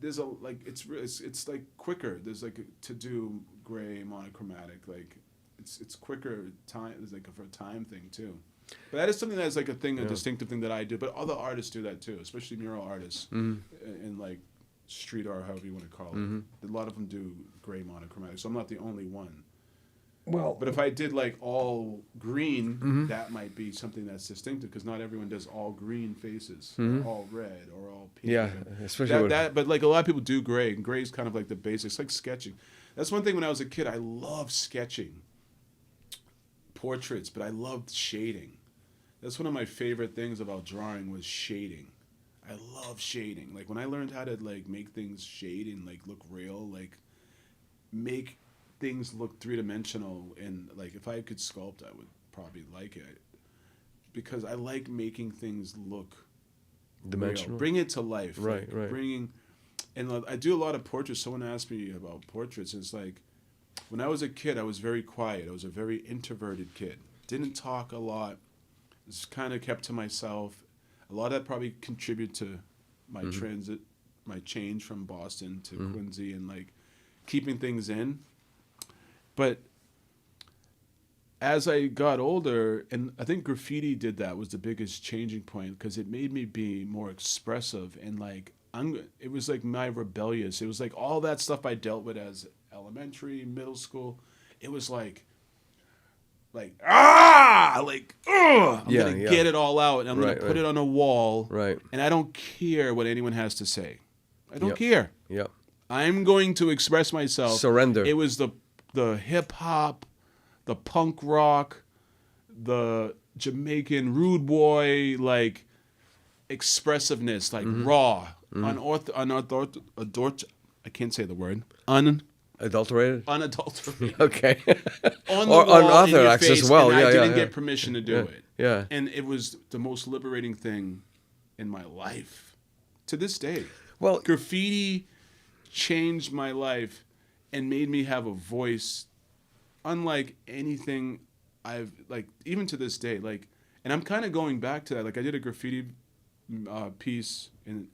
there's a like it's like quicker. There's like to do gray monochromatic, like it's quicker time. It's like for a time thing too. But that is something that's like a distinctive thing that I do. But other artists do that too, especially mural artists and like street art, however you want to call it. A lot of them do gray monochromatic, so I'm not the only one. Well, but if I did like all green, that might be something that's distinctive, because not everyone does all green faces, or all red, or all pink. Yeah, especially but like a lot of people do gray, and gray is kind of like the basics, like sketching. That's one thing when I was a kid, I loved sketching portraits, but I loved shading. That's one of my favorite things about drawing was shading. I love shading. Like when I learned how to like make things shade and like look real, like make things look three-dimensional, and like if I could sculpt, I would probably like it, because I like making things look dimensional, real. Bring it to life, right. And I do a lot of portraits. Someone asked me about portraits, and it's like, when I was a kid, I was very quiet. I was a very introverted kid. Didn't talk a lot. Just kind of kept to myself. A lot of that probably contributed to my my change from Boston to Quincy, and like keeping things in. But as I got older, and I think graffiti did that, was the biggest changing point, because it made me be more expressive, and like It was like my rebellious. It was like all that stuff I dealt with as elementary, middle school. It was like I'm Yeah, gonna yeah. get it all out, and I'm Right, gonna put right. it on a wall, Right. and I don't care what anyone has to say. I don't Yep. care. Yep. I'm going to express myself. Surrender. It was the hip hop, the punk rock, the Jamaican rude boy, like expressiveness, like raw, I can't say the word, Adulterated. unadulterated, Okay. on the Or wall in your unorthodox face, as well. and Yeah, I yeah, didn't yeah. get permission to do it. Yeah. And it was the most liberating thing in my life to this day. Well, Graffiti changed my life and made me have a voice unlike anything I've, like, even to this day, like, and I'm kind of going back to that. Like, I did a graffiti piece in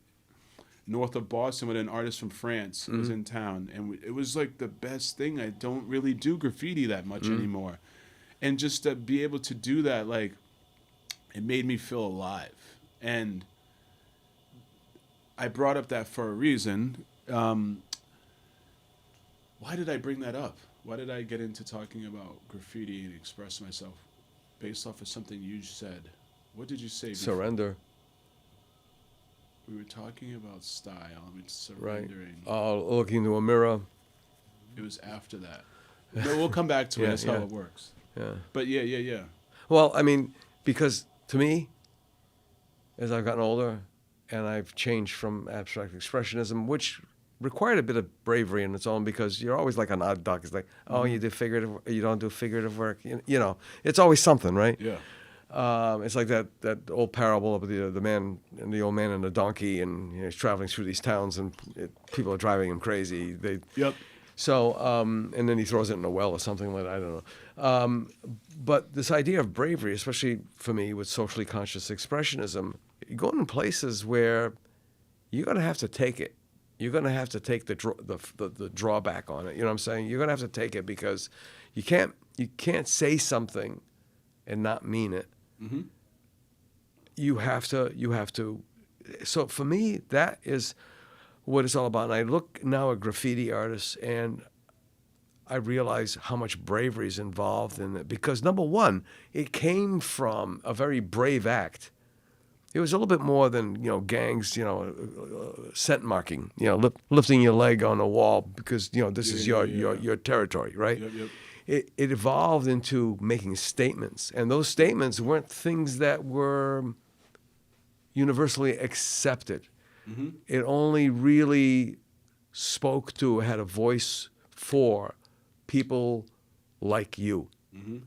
north of Boston with an artist from France who was in town, and it was like the best thing. I don't really do graffiti that much anymore, and just to be able to do that, like, it made me feel alive. And I brought up that for a reason. Why did I bring that up? Why did I get into talking about graffiti and express myself based off of something you said? What did you say before? surrender. We were talking about style. I mean, Right. surrendering. Looking into a mirror. It was after that. No, we'll come back to it. Yeah, That's yeah. how it works. Yeah. But yeah. Well, I mean, because to me, as I've gotten older, and I've changed from abstract expressionism, which required a bit of bravery in its own, because you're always like an odd duck. It's like, oh, you do figurative, you don't do figurative work. You know, it's always something, right? Yeah. It's like that old parable of the man and the old man and the donkey, and he's traveling through these towns, and people are driving him crazy. Yep. So, and then he throws it in a well or something like that. I don't know. But this idea of bravery, especially for me with socially conscious expressionism, you're going in places where you're going to have to take it. You're going to have to take the drawback on it. You know what I'm saying? You're going to have to take it, because you can't say something and not mean it. Mm-hmm. You have to. So for me, that is what it's all about. And I look now at graffiti artists, and I realize how much bravery is involved in it. Because number one, it came from a very brave act. It was a little bit more than, gangs, scent marking, lifting your leg on a wall because, this is your territory, right? Yep. It evolved into making statements. And those statements weren't things that were universally accepted. Mm-hmm. It only really spoke to, had a voice for people like you. Mm-hmm.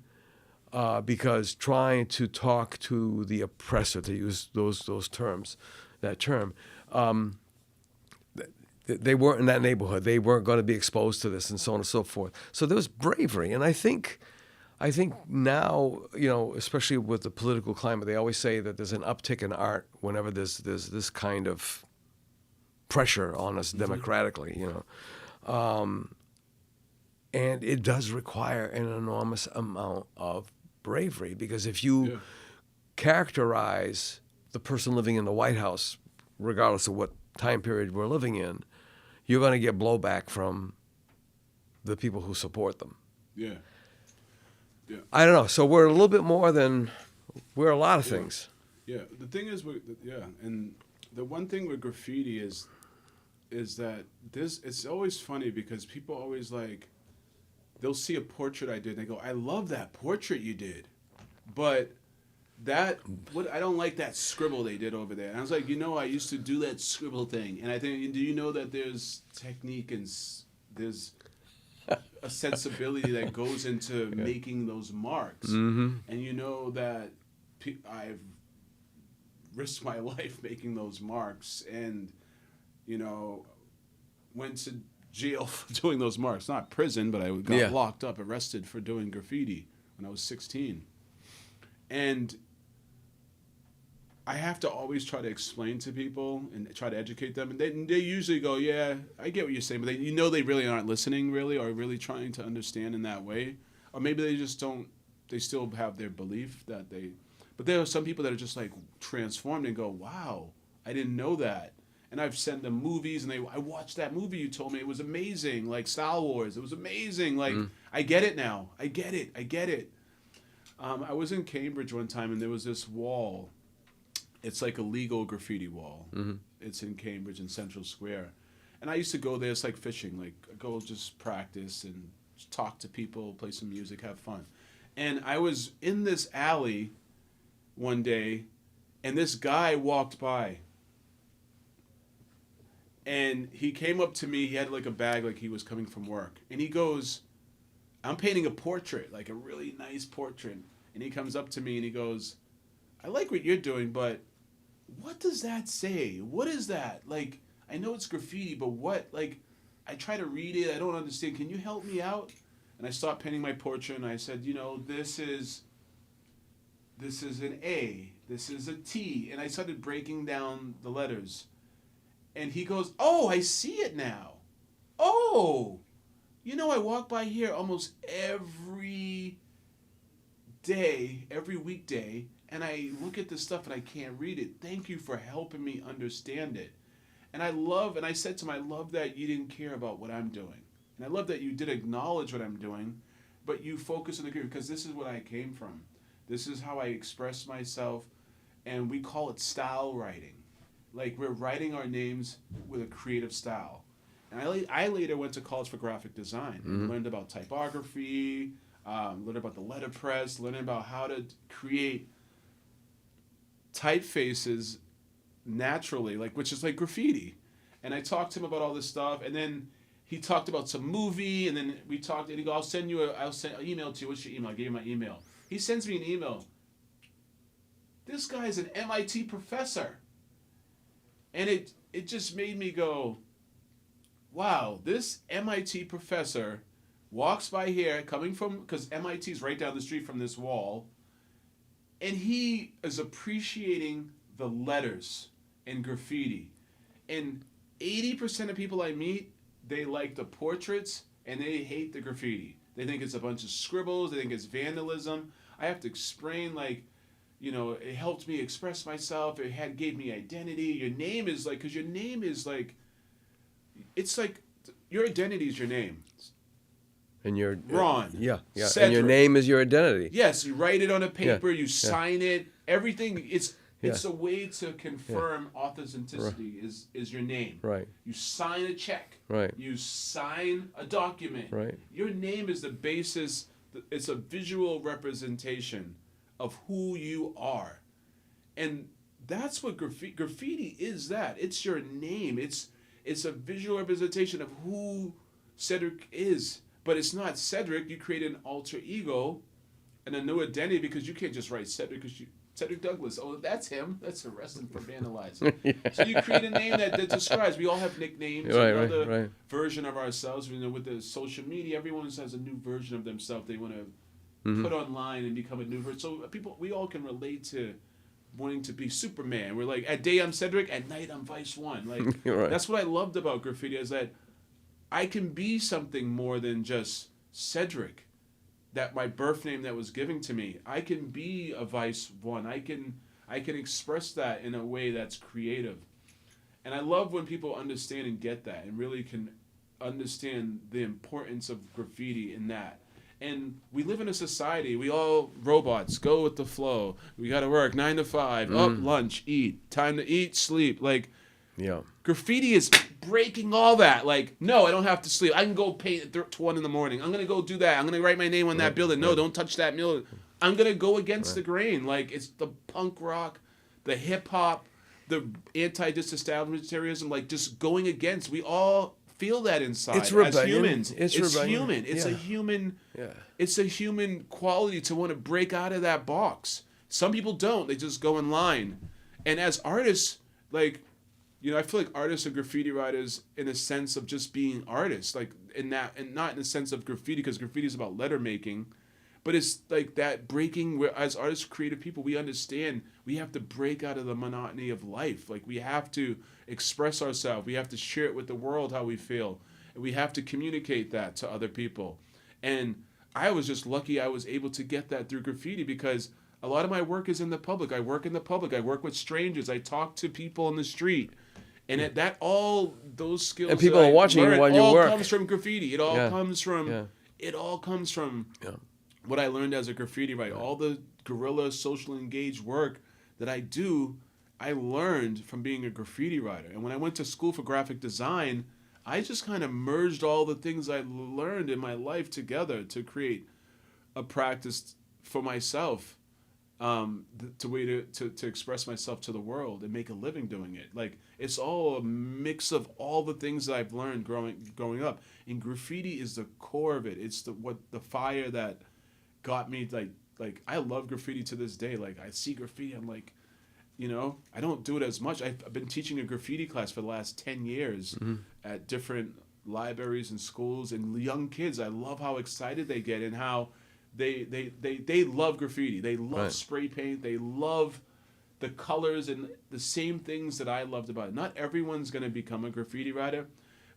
Because trying to talk to the oppressor, to use that term, they weren't in that neighborhood. They weren't going to be exposed to this, and so on and so forth. So there was bravery, and I think now, especially with the political climate, they always say that there's an uptick in art whenever there's this kind of pressure on us democratically, and it does require an enormous amount of bravery, because if you characterize the person living in the White House, regardless of what time period we're living in, you're going to get blowback from the people who support them. Yeah. I don't know. So we're a little bit more than we're a lot of things. Yeah. The thing is, and the one thing with graffiti is that it's always funny, because people always they'll see a portrait I did, and they go, I love that portrait you did. But I don't like that scribble they did over there. And I was like, I used to do that scribble thing. And I think, do you know that there's technique and there's a sensibility that goes into making those marks? Mm-hmm. And that I've risked my life making those marks, and, went to jail for doing those marks. Not prison, but I got locked up, arrested for doing graffiti when I was 16. And I have to always try to explain to people and try to educate them. And they usually go, yeah, I get what you're saying. But they really aren't listening, really, or really trying to understand in that way. Or maybe they just don't, they still have their belief but there are some people that are just transformed and go, wow, I didn't know that. And I've sent them movies, and I watched that movie you told me. It was amazing, like Star Wars. It was amazing. Like, I get it now. I get it. I was in Cambridge one time, and there was this wall. It's like a legal graffiti wall. It's in Cambridge in Central Square. And I used to go there. It's like fishing. Like, I go just practice and just talk to people, play some music, have fun. And I was in this alley one day, and this guy walked by. And he came up to me. He had like a bag, like he was coming from work. And he goes, I'm painting a portrait, like a really nice portrait. And he comes up to me and he goes, I like what you're doing, but what does that say? What is that? Like, I know it's graffiti, but what? Like, I try to read it. I don't understand. Can you help me out? And I stopped painting my portrait, and I said, you know, this is an A. This is a T. And I started breaking down the letters. And he goes, oh, I see it now. Oh, you know, I walk by here almost every day, every weekday, and I look at this stuff and I can't read it. Thank you for helping me understand it. And I said to him, I love that you didn't care about what I'm doing. And I love that you did acknowledge what I'm doing, but you focus on the career, because this is what I came from. This is how I express myself, and we call it style writing. Like, we're writing our names with a creative style. And I later went to college for graphic design and learned about typography, learned about the letterpress, learned about how to create typefaces naturally, like, which is like graffiti. And I talked to him about all this stuff, and then he talked about some movie, and then we talked, and he goes, I'll send an email to you. What's your email? I gave him my email. He sends me an email. This guy's an MIT professor. And it just made me go, wow, this MIT professor walks by here, coming from, because MIT's right down the street from this wall, and he is appreciating the letters in graffiti. And 80% of people I meet, they like the portraits and they hate the graffiti. They think it's a bunch of scribbles, they think it's vandalism. I have to explain, like, you know, it helped me express myself. It gave me identity. Your name is like, because your name is like, it's like, your identity is your name. And your Ron. Yeah. Cedric. And your name is your identity. Yes, you write it on a paper, you sign it, everything. It's a way to confirm authenticity is your name. Right. You sign a check. Right. You sign a document. Right. Your name is the basis. It's a visual representation of who you are. And that's what graffiti is. That it's your name. It's a visual representation of who Cedric is. But it's not Cedric. You create an alter ego and a new identity, because you can't just write Cedric, because Cedric Douglas. Oh, that's him. That's arrested for vandalizing. So you create a name that describes. We all have nicknames. Right. Version of ourselves. You know, with the social media, everyone has a new version of themselves they want to put online and become a new version. So we all can relate to wanting to be Superman. We're like, at day I'm Cedric, at night I'm Vice One. Like That's what I loved about graffiti, is that I can be something more than just Cedric, that my birth name that was given to me. I can be a Vice One. I can express that in a way that's creative. And I love when people understand and get that, and really can understand the importance of graffiti in that. And we live in a society, we all robots, go with the flow. We got to work 9 to 5, up, lunch, eat, time to eat, sleep. Like, graffiti is breaking all that. Like, no, I don't have to sleep. I can go paint at 1 in the morning. I'm going to go do that. I'm going to write my name on that building. No, don't touch that building. I'm going to go against the grain. Like, it's the punk rock, the hip hop, the anti-disestablishmentarianism, like, just going against. We all feel that inside. It's rebellion. As humans. It's human. It's a human. It's a human quality to want to break out of that box. Some people don't. They just go in line. And as artists, like, you know, I feel like artists are graffiti writers in a sense of just being artists, like in that, and not in the sense of graffiti, because graffiti is about letter making, but it's like that breaking where, as artists, creative people, we understand we have to break out of the monotony of life. Like, we have to express ourselves. We have to share it with the world how we feel. And we have to communicate that to other people. And I was just lucky I was able to get that through graffiti, because a lot of my work is in the public. I work in the public. I work with strangers. I talk to people on the street. And that all those skills And people that are I watching you learned while you all work. comes from graffiti. It all Yeah. comes from Yeah. it all comes from Yeah. what I learned as a graffiti writer. All the guerrilla social engaged work that I do, I learned from being a graffiti writer. And when I went to school for graphic design, I just kind of merged all the things I learned in my life together to create a practice for myself, to express myself to the world and make a living doing it. Like, it's all a mix of all the things that I've learned growing up. And graffiti is the core of it. It's the fire that got me, like I love graffiti to this day. Like, I see graffiti, I'm like, I don't do it as much. I've been teaching a graffiti class for the last 10 years at different libraries and schools, and young kids, I love how excited they get and how they love graffiti. They love spray paint. They love the colors and the same things that I loved about it. Not everyone's going to become a graffiti writer,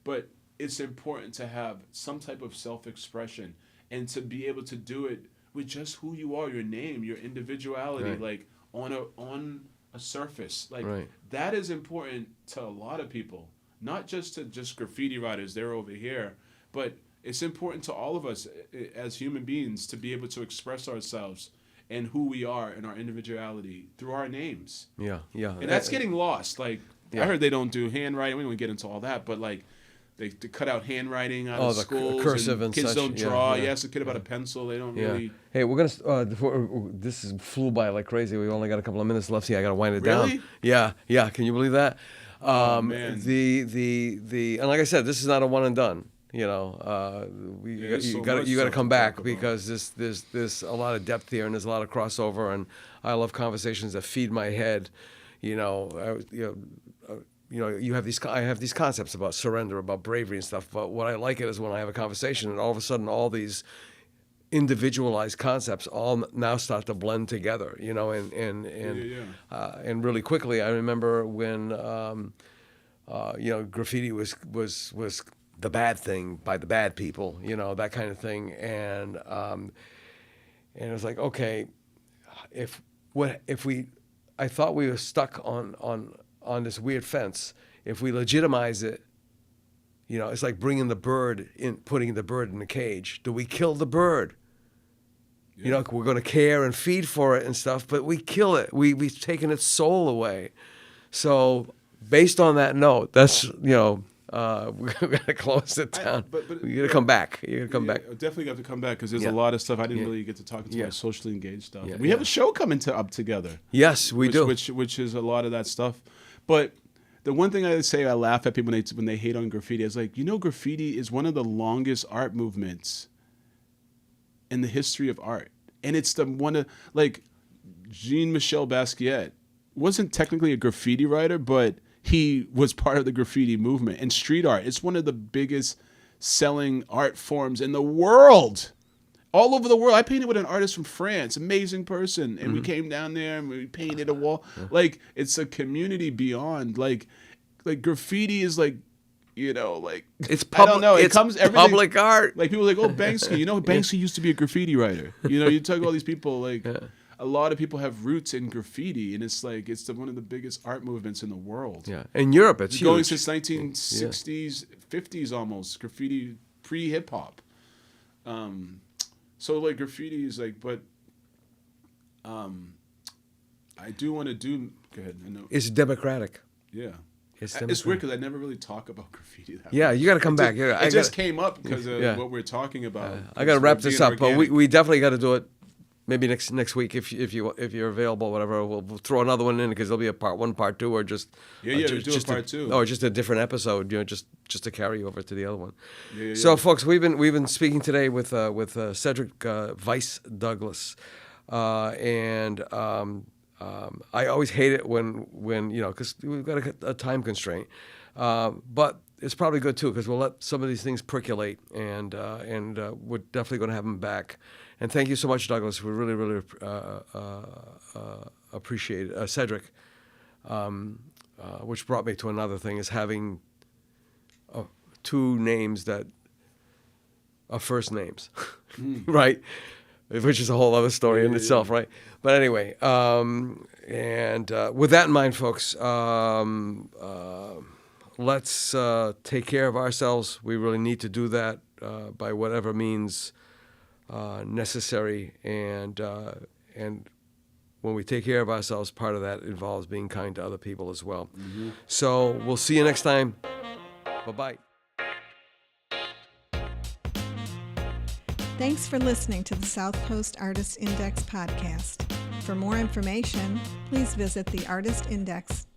but it's important to have some type of self-expression and to be able to do it with just who you are, your name, your individuality, like on a surface. Like, that is important to a lot of people, not just to just graffiti writers. They're over here, but it's important to all of us as human beings to be able to express ourselves and who we are and our individuality through our names. Yeah. And that's getting lost. Like, I heard they don't do handwriting. We don't get into all that, but like, they cut out handwriting out of schools. Cursive and kids such. don't draw. You ask a kid about a pencil. They don't really. Hey, we're gonna. This flew by like crazy. We only got a couple of minutes left here. I gotta wind it down. Really? Yeah. Can you believe that? Man. And like I said, this is not a one and done. You got to come back because there's a lot of depth here and there's a lot of crossover, and I love conversations that feed my head. I have these concepts about surrender, about bravery and stuff. But what I like it is when I have a conversation and all of a sudden all these individualized concepts all now start to blend together. And really quickly, I remember when graffiti was the bad thing by the bad people, that kind of thing, and it was like, okay, I thought we were stuck on this weird fence. If we legitimize it, it's like putting the bird in the cage. Do we kill the bird? Yeah. We're going to care and feed for it and stuff, but we kill it. We've taken its soul away. So based on that note, that's, we're going to close it down. But you got to come back. You got to come back. Definitely got to come back because there's a lot of stuff I didn't really get to talk about socially engaged stuff. We have a show coming up together. Yes, we do. Which is a lot of that stuff. But the one thing I say, I laugh at people when they hate on graffiti. Is like, graffiti is one of the longest art movements in the history of art, and it's the one of like Jean-Michel Basquiat wasn't technically a graffiti writer, but he was part of the graffiti movement. And street art, it's one of the biggest selling art forms in the world. All over the world. I painted with an artist from France, amazing person. And we came down there and we painted a wall. Like, it's a community beyond. Like graffiti is like, it's public. I don't know. It's public art. Like, people are like, oh, Banksy. Banksy used to be a graffiti writer. You talk about all these people, like, a lot of people have roots in graffiti. And it's like, it's one of the bigglike art movements in the world. Yeah. In Europe, it's huge. Going since 1960s, 50s almost. Graffiti, pre-hip hop. So like graffiti is like, but I do want to do. Go ahead. I know. It's democratic. Yeah. It's weird because I never really talk about graffiti that much. You got to come back. It just came up because of what we're talking about. I got to wrap this up, but we definitely got to do it. Maybe next week if you're available, whatever. We'll throw another one in because there'll be a part 1, part 2, or just do a part 2, or just a different episode. Just to carry over to the other one. So, folks, we've been speaking today with Cedric Vice Douglas, and I always hate it when because we've got a time constraint, but it's probably good too because we'll let some of these things percolate, and we're definitely going to have him back. And thank you so much, Douglas. We really, really appreciate it. Cedric, which brought me to another thing, is having 2 names that are first names, right? Which is a whole other story in itself, right? But anyway, and with that in mind, folks, let's take care of ourselves. We really need to do that by whatever means necessary. And when we take care of ourselves, part of that involves being kind to other people as well. Mm-hmm. So we'll see you next time. Bye-bye. Thanks for listening to the South Coast Artist Index podcast. For more information, please visit theartistindex.com.